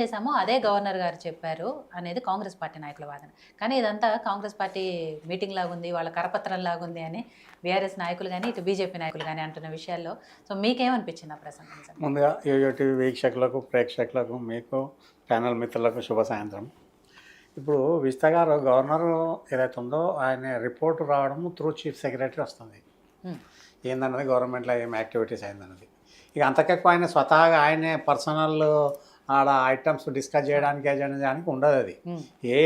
చేశామో అదే గవర్నర్ గారు చెప్పారు అనేది కాంగ్రెస్ పార్టీ నాయకుల వాదన. కానీ ఇదంతా కాంగ్రెస్ పార్టీ మీటింగ్ లాగుంది, వాళ్ళ కరపత్రం లాగుంది అని బీఆర్ఎస్ నాయకులు గానీ, ఇటు బీజేపీ నాయకులు గానీ అంటున్న విషయాల్లో సో మీకేమనిపించింది ఆ ప్రసంగం నిజంగా? ముందుగా యోయో టీవీ వీక్షకులకు, ప్రేక్షకులకు, మీకు ఛానల్ మిత్రులకు శుభ సాయంత్రం. ఇప్పుడు విస్తా గారు గవర్నర్ ఏదైతే ఉందో ఆయన రిపోర్ట్ రావడము త్రూ చీఫ్ సెక్రటరీ వస్తుంది. ఏందన్నది గవర్నమెంట్లో ఏం యాక్టివిటీస్ అయిందన్నది. ఇక అంతకెక్కువ ఆయన స్వతహాగా ఆయనే పర్సనల్ ఆడ ఐటమ్స్ డిస్కస్ చేయడానికి ఏజెండానికి ఉండదు. అది ఏ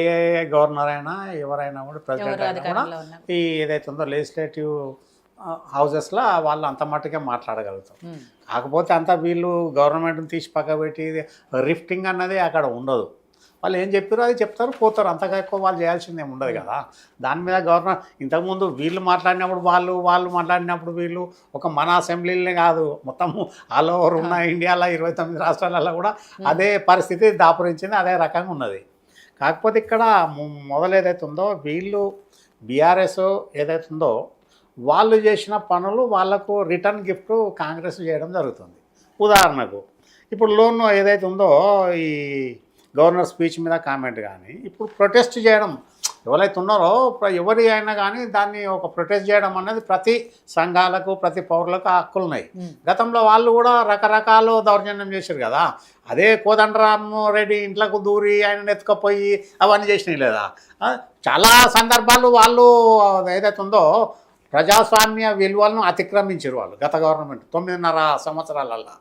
గవర్నర్ అయినా ఎవరైనా కూడా ప్రెసిడెంట్ అయినా కూడా ఈ ఏదైతే ఉందో లెజిస్లేటివ్ హౌజెస్లో వాళ్ళు అంత మట్టుకే మాట్లాడగలుగుతారు. కాకపోతే అంతా వీళ్ళు గవర్నమెంట్ని తీసి పక్కబెట్టి రిఫ్టింగ్ అన్నది అక్కడ ఉండదు. వాళ్ళు ఏం చెప్పారో అది చెప్తారు, పోతారు. అంతగా ఎక్కువ వాళ్ళు చేయాల్సింది ఏమి ఉండదు కదా. దాని మీద గవర్నర్ ఇంతకుముందు వీళ్ళు మాట్లాడినప్పుడు వాళ్ళు మాట్లాడినప్పుడు వీళ్ళు ఒక మన అసెంబ్లీలనే కాదు, మొత్తం ఆల్ ఓవర్ ఉన్న ఇండియాలో 29 రాష్ట్రాలలో కూడా అదే పరిస్థితి దాపురించింది, అదే రకంగా ఉన్నది. కాకపోతే ఇక్కడ మొదలు ఏదైతే ఉందో వీళ్ళు బీఆర్ఎస్ ఏదైతే ఉందో వాళ్ళు చేసిన పనులు వాళ్లకు రిటర్న్ గిఫ్ట్ కాంగ్రెస్ చేయడం జరుగుతుంది. ఉదాహరణకు ఇప్పుడు లోన్ ఏదైతే ఉందో ఈ గవర్నర్ స్పీచ్ మీద కామెంట్ కానీ ఇప్పుడు ప్రొటెస్ట్ చేయడం ఎవరైతే ఉన్నారో ఎవరి అయినా కానీ దాన్ని ఒక ప్రొటెస్ట్ చేయడం అనేది ప్రతి సంఘాలకు ప్రతి పౌరులకు హక్కులు ఉన్నాయి. గతంలో వాళ్ళు కూడా రకరకాల దౌర్జన్యం చేశారు కదా. అదే కోదండరామరెడ్డి ఇంట్లోకి దూరి ఆయన ఎత్తుకపోయి అవన్నీ చేసినాయి లేదా. చాలా సందర్భాలు వాళ్ళు ఏదైతే ఉందో ప్రజాస్వామ్య విలువలను అతిక్రమించారు వాళ్ళు గత గవర్నమెంట్ 9.5 సంవత్సరాలల్లో.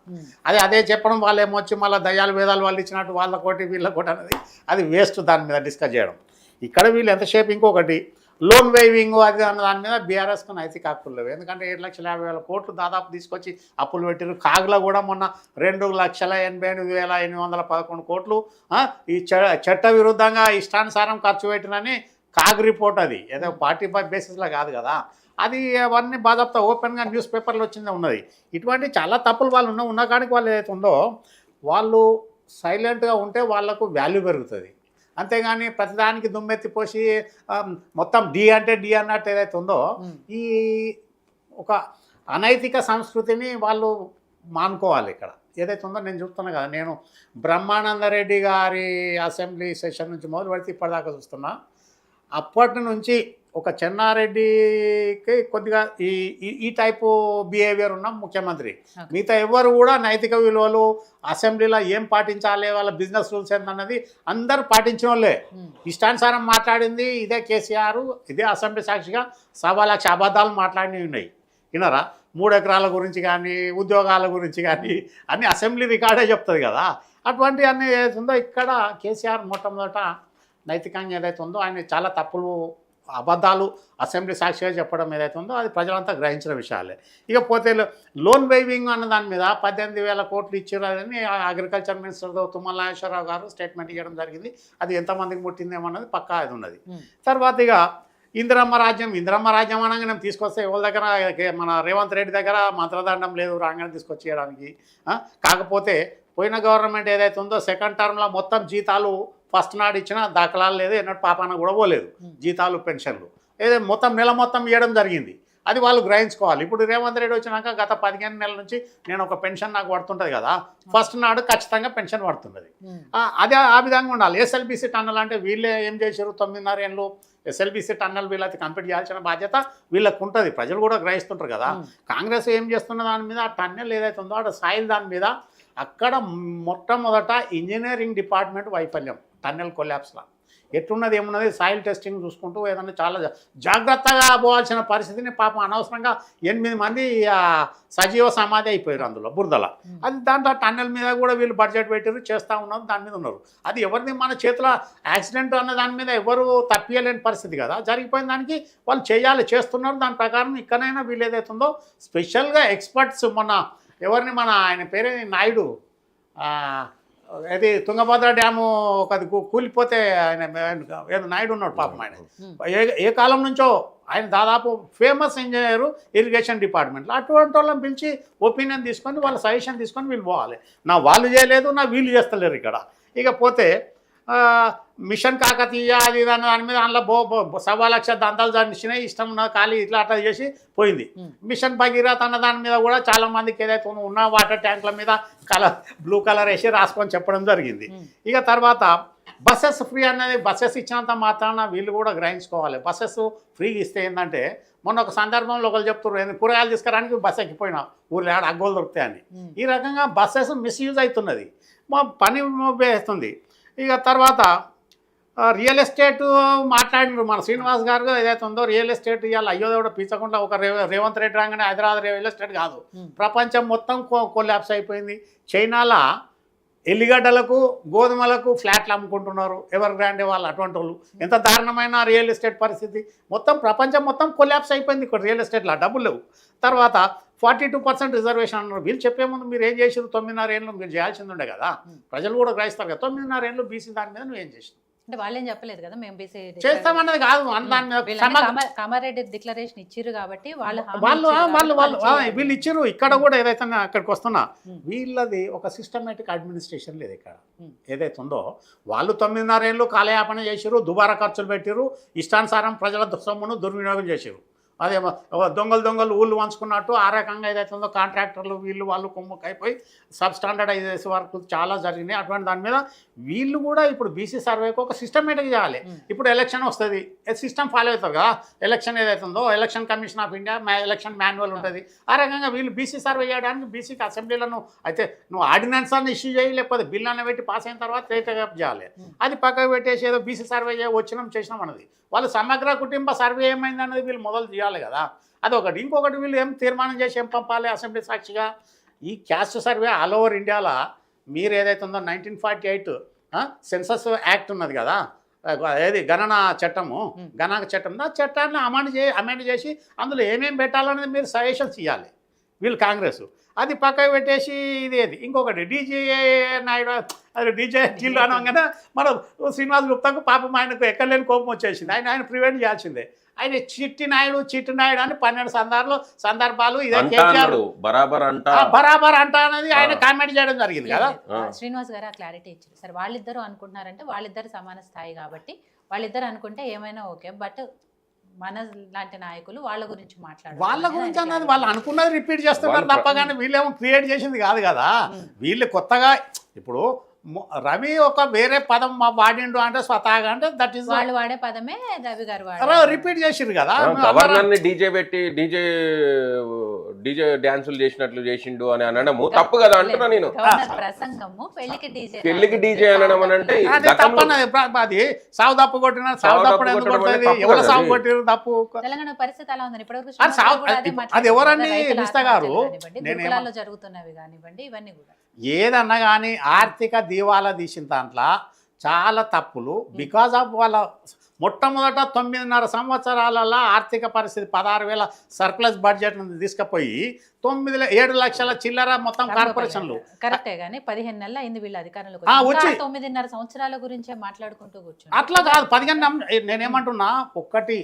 అదే చెప్పడం వాళ్ళు ఏమొచ్చి మళ్ళీ దయ్యాలు వేదాలు వాళ్ళు ఇచ్చినట్టు వాళ్ళకోటి వీళ్ళకోటి అనేది అది వేస్ట్. దాని మీద డిస్కస్ చేయడం ఇక్కడ వీళ్ళు ఎంతసేపు ఇంకొకటి లోన్ వేవింగ్ అది అన్న దాని మీద బీఆర్ఎస్కు నైతిక హక్కులు లేవు. ఎందుకంటే 7,50,000 కోట్లు దాదాపు తీసుకొచ్చి అప్పులు పెట్టారు. కాగులో కూడా మొన్న 2,88,811 కోట్లు ఈ చట్ట విరుద్ధంగా ఇష్టానుసారం ఖర్చు పెట్టినని కాగ్ రిపోర్ట్. అది ఏదో పార్టీ బేసిస్లో కాదు కదా. అది అవన్నీ బాధాప్త ఓపెన్గా న్యూస్ పేపర్లో వచ్చిందే ఉన్నది. ఇటువంటి చాలా తప్పులు వాళ్ళు ఉన్న కాడికి వాళ్ళు ఏదైతే ఉందో వాళ్ళు సైలెంట్గా ఉంటే వాళ్లకు వాల్యూ పెరుగుతుంది. అంతేగాని ప్రతిదానికి దుమ్మెత్తిపోసి మొత్తం డి అంటే డి అన్నట్టు ఏదైతే ఉందో ఈ ఒక అనైతిక సంస్కృతిని వాళ్ళు మానుకోవాలి. ఇక్కడ ఏదైతే ఉందో నేను చూస్తున్నా కదా, నేను బ్రహ్మానందరెడ్డి గారి అసెంబ్లీ సెషన్ నుంచి మొదలు పెడితే ఇప్పటిదాకా చూస్తున్నా. అప్పటి నుంచి ఒక చెన్నారెడ్డికి కొద్దిగా ఈ టైపు బిహేవియర్ ఉన్న ముఖ్యమంత్రి. మిగతా ఎవరు కూడా నైతిక విలువలు అసెంబ్లీలో ఏం పాటించాలి, వాళ్ళ బిజినెస్ రూల్స్ ఏంటన్నది అందరూ పాటించిన వాళ్ళే. ఇష్టానుసారం మాట్లాడింది ఇదే కేసీఆర్. ఇదే అసెంబ్లీ సాక్షిగా 1,00,000 అబద్ధాలు మాట్లాడినవి ఉన్నాయి. వినరా? 3 ఎకరాల గురించి కానీ ఉద్యోగాల గురించి కానీ అన్ని అసెంబ్లీ రికార్డే చెప్తుంది కదా. అటువంటి అన్నీ ఏదైతుందో ఇక్కడ కేసీఆర్ మొట్టమొదట నైతికంగా ఏదైతే ఉందో ఆయన చాలా తప్పులు అబద్ధాలు అసెంబ్లీ సాక్షిగా చెప్పడం ఏదైతే ఉందో అది ప్రజలంతా గ్రహించిన విషయాలే. ఇకపోతే లోన్ వేవింగ్ అన్న దాని మీద 18,000 కోట్లు ఇచ్చారని అగ్రికల్చర్ మినిస్టర్ తుమ్మల నాగేశ్వరరావు గారు స్టేట్మెంట్ ఇవ్వడం జరిగింది. అది ఎంతమందికి ముట్టిందేమన్నది పక్కా అది ఉన్నది. తర్వాత ఇక ఇందిరమ్మ రాజ్యం అనగా నేను తీసుకొస్తే ఎవరి దగ్గర మన రేవంత్ రెడ్డి దగ్గర మంత్రదండం లేదు రాగానే తీసుకొచ్చి చేయడానికి. కాకపోతే పోయిన గవర్నమెంట్ ఏదైతే ఉందో సెకండ్ టర్మ్లో మొత్తం జీతాలు ఫస్ట్ నాడు ఇచ్చిన దాఖలాలు లేదు, ఎన్నట్టు పాపాన కూడా పోలేదు. జీతాలు పెన్షన్లు ఏదో మొత్తం నెల మొత్తం ఇవ్వడం జరిగింది. అది వాళ్ళు గ్రహించుకోవాలి. ఇప్పుడు రేవంత్ రెడ్డి వచ్చినాక గత 15 నెలల నుంచి నేను ఒక పెన్షన్ నాకు పడుతుంటుంది కదా, ఫస్ట్ నాడు ఖచ్చితంగా పెన్షన్ పడుతున్నది. అదే ఆ విధంగా ఉండాలి. ఎస్ఎల్బీసీ టన్నల్ అంటే వీళ్ళే ఏం చేశారు 9.5 ఏళ్ళు ఎస్ఎల్బీసీ టన్నల్ వీళ్ళకి కంప్లీట్ చేయాల్సిన బాధ్యత వీళ్ళకు ఉంటుంది. ప్రజలు కూడా గ్రహిస్తుంటారు కదా. కాంగ్రెస్ ఏం చేస్తున్న దాని మీద ఆ టన్నెల్ ఏదైతే ఉందో ఆ సాయిల్ దాని మీద అక్కడ మొట్టమొదట ఇంజనీరింగ్ డిపార్ట్మెంట్ వైఫల్యం. టన్నెల్ కొలాప్స్లో ఎట్టున్నది ఏమున్నది సాయిల్ టెస్టింగ్ చూసుకుంటూ ఏదన్నా చాలా జాగ్రత్తగా పోవాల్సిన పరిస్థితిని పాపం అనవసరంగా 8 మంది సజీవ సమాధి అయిపోయారు అందులో బురదల. అది దాంట్లో టన్నెల్ మీద కూడా వీళ్ళు బడ్జెట్ పెట్టారు, చేస్తూ ఉన్నారు, దాని మీద ఉన్నారు. అది ఎవరిని మన చేతిలో యాక్సిడెంట్ అన్న దాని మీద ఎవరు తప్పియలేని పరిస్థితి కదా. జరిగిపోయిన దానికి వాళ్ళు చేస్తున్నారు. దాని ప్రకారం ఇక్కడైనా వీళ్ళు ఏదైతుందో స్పెషల్గా ఎక్స్పర్ట్స్ మొన్న ఎవరిని మన ఆయన పేరే నాయుడు అది తుంగభద్ర డ్యాము ఒకది కూలిపోతే ఆయన ఏదో నాయుడు ఉన్నాడు పాపం. ఆయన ఏ కాలం నుంచో ఆయన దాదాపు ఫేమస్ ఇంజనీరు ఇరిగేషన్ డిపార్ట్మెంట్లో. అటువంటి వాళ్ళని పిలిచి ఒపీనియన్ తీసుకొని వాళ్ళ సజెషన్ తీసుకొని వీళ్ళు పోవాలి. నా వాళ్ళు చేయలేదు, నా వీళ్ళు చేస్తలేరు ఇక్కడ. ఇకపోతే మిషన్ కాకతీయ అది దాని మీద అందులో 1,00,000 దంతాలు జరిచినాయి, ఇష్టం ఉన్న ఖాళీ ఇట్లా అట్లా చేసి పోయింది. మిషన్ భగీరథ అన్న దాని మీద కూడా చాలా మందికి ఏదైతే ఉన్న వాటర్ ట్యాంకుల మీద బ్లూ కలర్ వేసి రాసుకొని చెప్పడం జరిగింది. ఇక తర్వాత బస్సెస్ ఫ్రీ అనేది, బస్సెస్ ఇచ్చినంత మాత్రాన వీళ్ళు కూడా గ్రహించుకోవాలి. బస్సెస్ ఫ్రీగా ఇస్తే ఏంటంటే, మొన్న ఒక సందర్భంలో ఒకరు చెప్తున్నారు కూరగాయలు తీసుకురానికి బస్సు ఎక్కిపోయినా ఊళ్ళో ఆడ అగ్గోలు దొరుకుతాయని. ఈ రకంగా బస్సెస్ మిస్యూజ్ అవుతున్నది, మా పని వేస్తుంది. ఇక తర్వాత రియల్ ఎస్టేట్ మాట్లాడినారు మన శ్రీనివాస్ గారు, ఏదైతే ఉందో రియల్ ఎస్టేట్ ఇవాళ అయ్యో కూడా పీచకుండా ఒక రేవంత్ రెడ్డి రాగానే హైదరాబాద్ రియల్ ఎస్టేట్ కాదు, ప్రపంచం మొత్తం కొలాప్స్ అయిపోయింది. చైనాలో ఎల్లిగడ్డలకు గోధుమలకు ఫ్లాట్లు అమ్ముకుంటున్నారు ఎవర్ గ్రాండే వాళ్ళు. అటువంటి వాళ్ళు ఎంత దారుణమైన రియల్ ఎస్టేట్ పరిస్థితి, మొత్తం ప్రపంచం మొత్తం కొలాప్స్ అయిపోయింది ఇక్కడ రియల్ ఎస్టేట్లో, డబ్బులు లేవు. తర్వాత 42% రిజర్వేషన్ అన్నారు. వీళ్ళు చెప్పే ముందు మీరు ఏం చేసారు, 9.5 ఏళ్ళు మీరు చేయాల్సింది ఉండే కదా, ప్రజలు కూడా గ్రహిస్తారు కదా. 9.5 ఏళ్ళు బీసీ దాని మీద నువ్వేం చేసినావు అంటే వాళ్ళేం చెప్పలేదు కదా మేము బీసీ చేస్తామన్నది కాదు. దాని మీద కామారెడ్డి డిక్లరేషన్ ఇచ్చిర్రు కాబట్టి వీళ్ళు ఇచ్చారు. ఇక్కడ కూడా ఏదైతే అక్కడికి వస్తున్నా వీళ్ళది ఒక సిస్టమేటిక్ అడ్మినిస్ట్రేషన్ లేదు ఇక్కడ. ఏదైతే ఉందో వాళ్ళు 9.5 ఏళ్ళు కాలయాపన చేసారు, దుబారా ఖర్చులు పెట్టారు, ఇష్టానుసారం ప్రజల సొమ్మును దుర్వినియోగం చేశారు. అదే దొంగలు ఊళ్ళు వంచుకున్నట్టు ఆ రకంగా ఏదైతే ఉందో కాంట్రాక్టర్లు వీళ్ళు వాళ్ళు కొమ్ముకైపోయి సబ్ స్టాండర్డైజేషన్ వర్క్ చాలా జరిగినాయి. అటువంటి దాని మీద వీళ్ళు కూడా ఇప్పుడు బీసీ సర్వేకి ఒక సిస్టమేటిక్ చేయాలి. ఇప్పుడు ఎలక్షన్ వస్తుంది, సిస్టమ్ ఫాలో అవుతారు కదా, ఎలక్షన్ ఏదైతే ఉందో election commission of India election manual ఉంటుంది. ఆ రకంగా వీళ్ళు బీసీ సర్వే చేయడానికి బీసీకి అసెంబ్లీలో నువ్వు ఆర్డినెన్స్ అన్న ఇష్యూ చేయి, లేకపోతే బిల్ అన్న పెట్టి పాస్ అయిన తర్వాత టేకప్ చేయాలి. అది పక్కకు పెట్టేసి ఏదో బీసీ సర్వే వచ్చినాం అన్నది, వాళ్ళు సమగ్ర కుటుంబ సర్వే ఏమైంది అన్నది వీళ్ళు మొదలు చేయాలి కదా. అదొకటి. ఇంకొకటి వీళ్ళు ఏం తీర్మానం చేసి ఏం పంపాలి అసెంబ్లీ సాక్షిగా, ఈ క్యాస్ట్ సర్వే ఆల్ ఓవర్ ఇండియాలో మీరు ఏదైతే ఉందో 1948 సెన్సస్ యాక్ట్ ఉన్నది కదా, ఏది గణన చట్టము, గణాంక చట్టం, ఆ చట్టాన్ని అమెండ్ చేసి అందులో ఏమేమి పెట్టాలనేది మీరు సజెషన్స్ ఇవ్వాలి వీళ్ళు కాంగ్రెస్. అది పక్కకు పెట్టేసి ఇదేది ఇంకొకటి డీజే నాయుడు, అది డీజే జిల్లు అనగానే మన శ్రీనివాస్ గుప్తాకు పాపం ఆయనకు ఎక్కడలేని కోపం వచ్చేసింది. ఆయన ప్రివెంట్ చేయాల్సిందే. ఆయన చిట్టి నాయుడు అని 12 సందర్భాలు ఇదే బరాబర్ అంట అనేది ఆయన కామెంట్ చేయడం జరిగింది కదా. శ్రీనివాస్ గారు ఆ క్లారిటీ ఇచ్చారు. సరే వాళ్ళిద్దరు అనుకుంటున్నారంటే వాళ్ళిద్దరు సమాన స్థాయి కాబట్టి వాళ్ళిద్దరు అనుకుంటే ఏమైనా ఓకే, బట్ మన లాంటి నాయకులు వాళ్ళ గురించి వాళ్ళ గురించి అన్నది వాళ్ళు అనుకున్నది రిపీట్ చేస్తున్నారు తప్ప, కానీ వీళ్ళేమో క్రియేట్ చేసింది కాదు కదా. వీళ్ళు కొత్తగా ఇప్పుడు రవి ఒక వేరే పదం వాడిండు అంటే స్వతహాగా అంటే దట్ ఈస్ వాళ్ళు వాడే పదమే రవి గారు రిపీట్ చేసిరు కదా. గవర్నర్ని డీజే పెట్టి డీజే డాన్సులు చేసినట్లు చేసిండు అని అనడము తప్పు కదా అంటున్నా నేను. ప్రసంగము పెళ్లికి డీజే అనడం అని అంటే అది సాగు తప్పు కొట్టిన సాగు తప్పుడు ఎందుకు కొడుతుంది, ఎవరు సాగు కొట్టిరు తప్పు. తెలంగాణ పరిస్థితి అలా ఉంది ఇప్పుడు. అది ఎవరండి నిస్తా గారు జరుగుతున్నవి కానివ్వండి, ఇవన్నీ కూడా ఏదన్నా కానీ ఆర్థిక దివాలా తీసిన దాంట్లో చాలా తప్పులు. బికాజ్ ఆఫ్ వాళ్ళ మొట్టమొదట 9.5 సంవత్సరాలలో ఆర్థిక పరిస్థితి 16,000 సర్ప్లస్ బడ్జెట్ తీసుకుపోయి 7 లక్షల చిల్లర మొత్తం కార్పొరేషన్లు. కరెక్టే కానీ 15 నెలలు అయింది వీళ్ళ అధికారంలో వచ్చి 9.5 సంవత్సరాల గురించే మాట్లాడుకుంటూ కూర్చొని అట్లా కాదు. 15 నేనేమంటున్నా, ఒక్కటి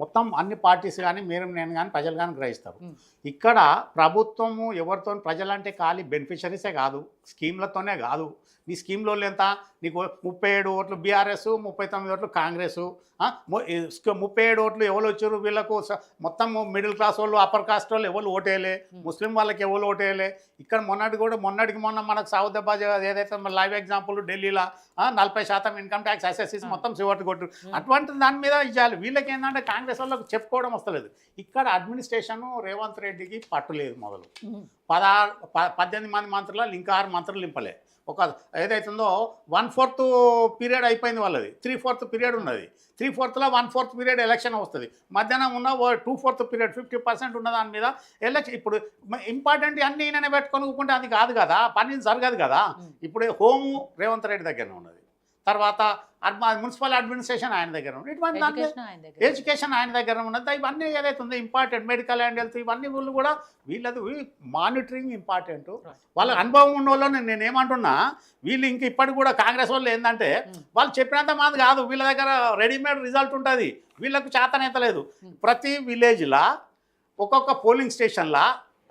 మొత్తం అన్ని పార్టీస్ కానీ నేను కానీ ప్రజలు కానీ గ్రహిస్తారు. ఇక్కడ ప్రభుత్వము ఎవరితో ప్రజలంటే ఖాళీ బెనిఫిషరీసే కాదు, స్కీమ్లతోనే కాదు. నీ స్కీమ్లో ఎంత నీకు 37 ఓట్లు బీఆర్ఎస్, 39 ఓట్లు కాంగ్రెస్, 37 ఓట్లు ఎవరు వచ్చారు వీళ్ళకు మొత్తం మిడిల్ క్లాస్ వాళ్ళు అప్పర్ కాస్ట్ వాళ్ళు ఎవరు ఓటేయలే, ముస్లిం వాళ్ళకి ఎవరు ఓటేయలే. ఇక్కడ మొన్నటికి మొన్న మనకు సౌత్ ఏదైతే లైవ్ ఎగ్జాంపుల్ ఢిల్లీలో 40% ఇన్కమ్ ట్యాక్స్ అసెసెస్ మొత్తం సివట్ కొట్టు. అటువంటి దాని మీద ఇవ్వాలి. వీళ్ళకి ఏంటంటే కాంగ్రెస్ వాళ్ళకి చెప్పుకోవడం వస్తలేదు. ఇక్కడ అడ్మినిస్ట్రేషన్ రేవంత్ రెడ్డికి పట్టులేదు. మొదలు 18 మంది మంత్రులు ఇంకా 6 మంత్రులు నింపలే. ఒక ఏదైతుందో 1/4 పీరియడ్ అయిపోయింది వాళ్ళది, 3/4 పీరియడ్ ఉన్నది. 3/4లో 1/4 పీరియడ్ ఎలక్షన్ వస్తుంది. మధ్యాహ్నం ఉన్న 2/4 పీరియడ్ 50% ఉన్న దాని మీద ఎలక్షన్. ఇప్పుడు ఇంపార్టెంట్ అన్నీ ఈయననే పెట్టుకొని కూకుంటే అది కాదు కదా, పని జరగదు కదా. ఇప్పుడు హోము రేవంత్ రెడ్డి దగ్గరనే ఉన్నది, తర్వాత మున్సిపల్ అడ్మినిస్ట్రేషన్ ఆయన దగ్గర ఉన్నది, ఇటువంటి ఎడ్యుకేషన్ ఆయన దగ్గర ఉన్నది. ఇవన్నీ ఏదైతే ఉందో ఇంపార్టెంట్, మెడికల్ అండ్ హెల్త్ ఇవన్నీ వీళ్ళు కూడా వీళ్ళది మానిటరింగ్ ఇంపార్టెంట్. వాళ్ళ అనుభవం ఉన్న వాళ్ళు నేనేమంటున్నా, వీళ్ళు ఇంక ఇప్పటికి కూడా కాంగ్రెస్ వాళ్ళు ఏంటంటే వాళ్ళు చెప్పినంత మంది కాదు, వీళ్ళ దగ్గర రెడీమేడ్ రిజల్ట్ ఉంటుంది, వీళ్ళకు చేతనైతలేదు. ప్రతి విలేజ్లో ఒక్కొక్క పోలింగ్ స్టేషన్లో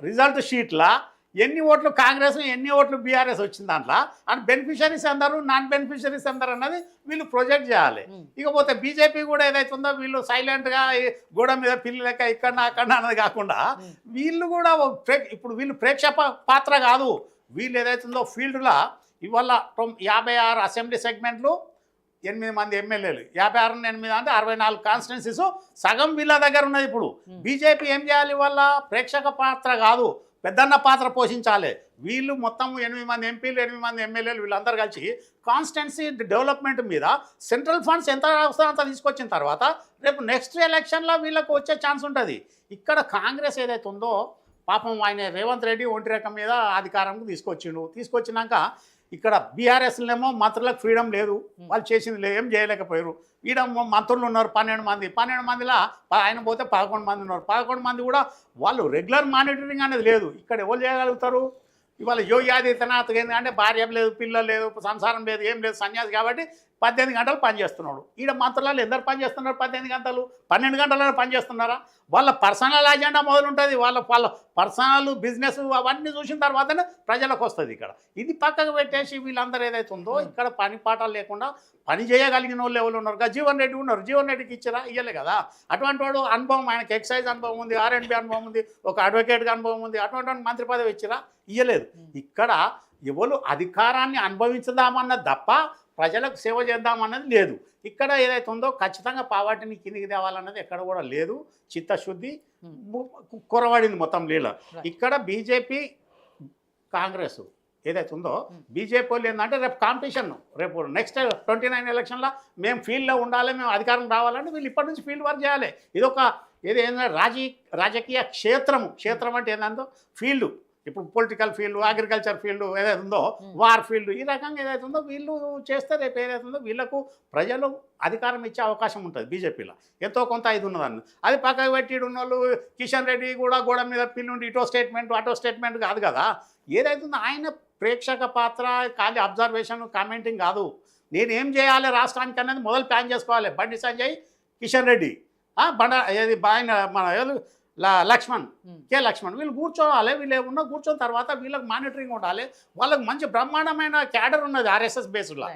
రిజల్ట్ షీట్లా ఎన్ని ఓట్లు కాంగ్రెస్ ఎన్ని ఓట్లు బీఆర్ఎస్ వచ్చింది దాంట్లో అని బెనిఫిషరీస్ అందరు నాన్ బెనిఫిషరీస్ అందరు అన్నది వీళ్ళు ప్రొజెక్ట్ చేయాలి. ఇకపోతే బీజేపీ కూడా ఏదైతే ఉందో వీళ్ళు సైలెంట్గా గోడ మీద పిల్లి లెక్క ఇక్కడ అక్కడ అన్నది కాకుండా వీళ్ళు కూడా ఇప్పుడు వీళ్ళు ప్రేక్షక పాత్ర కాదు. వీళ్ళు ఏదైతే ఉందో ఫీల్డ్లో ఇవాళ 56 అసెంబ్లీ సెగ్మెంట్లు 8 మంది ఎమ్మెల్యేలు 56 8 అంటే 64 కాన్స్టిట్యున్సీస్ సగం వీళ్ళ దగ్గర ఉన్నది. ఇప్పుడు బీజేపీ ఏం చేయాలి? వాళ్ళ ప్రేక్షక పాత్ర కాదు పెద్దన్న పాత్ర పోషించాలి. వీళ్ళు మొత్తం 8 మంది ఎంపీలు 8 మంది ఎమ్మెల్యేలు వీళ్ళందరూ కలిసి కాన్స్టిట్యున్సీ డెవలప్మెంట్ మీద సెంట్రల్ ఫండ్స్ ఎంత అవసరం అంత తీసుకొచ్చిన తర్వాత రేపు నెక్స్ట్ ఎలక్షన్లో వీళ్ళకు వచ్చే ఛాన్స్ ఉంటుంది. ఇక్కడ కాంగ్రెస్ ఏదైతే ఉందో పాపం ఆయన రేవంత్ రెడ్డి ఒంటిరేఖ మీద అధికారంకు తీసుకొచ్చినాక ఇక్కడ బీఆర్ఎస్లేమో మంత్రులకు ఫ్రీడమ్ లేదు, వాళ్ళు చేసింది ఏం చేయలేకపోయారు. ఈడ మంత్రులు ఉన్నారు 12 మందిలో ఆయన పోతే 11 మంది ఉన్నారు. 11 మంది కూడా వాళ్ళు రెగ్యులర్ మానిటరింగ్ అనేది లేదు. ఇక్కడ ఎవరు చేయగలుగుతారు? ఇవాళ యోగి ఆదిత్యనాథ్ ఏంటంటే భార్య లేదు, పిల్లలు లేదు, సంసారం లేదు, ఏం లేదు, సన్యాసి కాబట్టి 18 గంటలు పనిచేస్తున్నాడు. ఈడ మంత్రులలో ఎందరు పని చేస్తున్నారు? 18 గంటలు 12 గంటలలో పనిచేస్తున్నారా? వాళ్ళ పర్సనల్ అజెండా మొదలుంటుంది. వాళ్ళ పర్సనల్ బిజినెస్ అవన్నీ చూసిన తర్వాతనే ప్రజలకు వస్తుంది. ఇక్కడ ఇది పక్కకు పెట్టేసి వీళ్ళందరూ ఏదైతే ఉందో ఇక్కడ పని పాఠాలు లేకుండా పని చేయగలిగిన వాళ్ళు ఎవరు ఉన్నారు? జీవన్ రెడ్డి ఉన్నారు. జీవన్ రెడ్డికి ఇచ్చారా? ఇవ్వలే కదా. అటువంటి వాడు అనుభవం, ఆయనకి ఎక్సైజ్ అనుభవం ఉంది, R&B అనుభవం ఉంది, ఒక అడ్వకేట్గా అనుభవం ఉంది. అటువంటి వాడు మంత్రి పదవి ఇచ్చిరా? ఇవ్వలేదు. ఇక్కడ ఎవరు అధికారాన్ని అనుభవించదామన్నది తప్ప ప్రజలకు సేవ చేద్దామన్నది లేదు. ఇక్కడ ఏదైతే ఉందో ఖచ్చితంగా పావర్టీని కిందికి తేవాలన్నది ఎక్కడ కూడా లేదు. చిత్తశుద్ధి కొరవడింది మొత్తం లీల. ఇక్కడ బీజేపీ కాంగ్రెస్ ఏదైతే ఉందో బీజేపీ వాళ్ళు ఏంటంటే రేపు కాంపిటీషన్, రేపు నెక్స్ట్ 29 ఎలక్షన్లో మేము ఫీల్డ్లో ఉండాలి, మేము అధికారం రావాలంటే వీళ్ళు ఇప్పటి నుంచి ఫీల్డ్ వర్క్ చేయాలి. ఇదొక ఏదైనా రాజకీయ క్షేత్రం అంటే ఏంటంటే ఫీల్డ్. ఇప్పుడు పొలిటికల్ ఫీల్డ్, అగ్రికల్చర్ ఫీల్డ్ ఏదైతే ఉందో, వార్ ఫీల్డ్, ఈ రకంగా ఏదైతే ఉందో వీళ్ళు చేస్తే రేపు ఏదైతే ఉందో వీళ్ళకు ప్రజలు అధికారం ఇచ్చే అవకాశం ఉంటుంది. బీజేపీలో ఎంతో కొంత ఇది ఉన్నదాన్ని అది పక్కకు పెట్టి ఉన్న వాళ్ళు కిషన్ రెడ్డి కూడా గోడ మీద పిల్లుండి ఇటో స్టేట్మెంట్ అటో స్టేట్మెంట్ కాదు కదా. ఏదైతే ఉందో ఆయన ప్రేక్షక పాత్ర, ఖాళీ అబ్జర్వేషన్, కామెంటింగ్ కాదు. నేను ఏం చేయాలి రాష్ట్రానికి అనేది మొదలు ప్లాన్ చేసుకోవాలి. బండి సంజయ్, కిషన్ రెడ్డి, ఏది ఆయన మన లక్ష్మణ్, కే లక్ష్మణ్ వీళ్ళు కూర్చోవాలి. వీళ్ళు ఏమన్నా కూర్చొని తర్వాత వీళ్ళకి మానిటరింగ్ ఉండాలి. వాళ్ళకి మంచి బ్రహ్మాండమైన క్యాడర్ ఉన్నది RSS బేస్లో.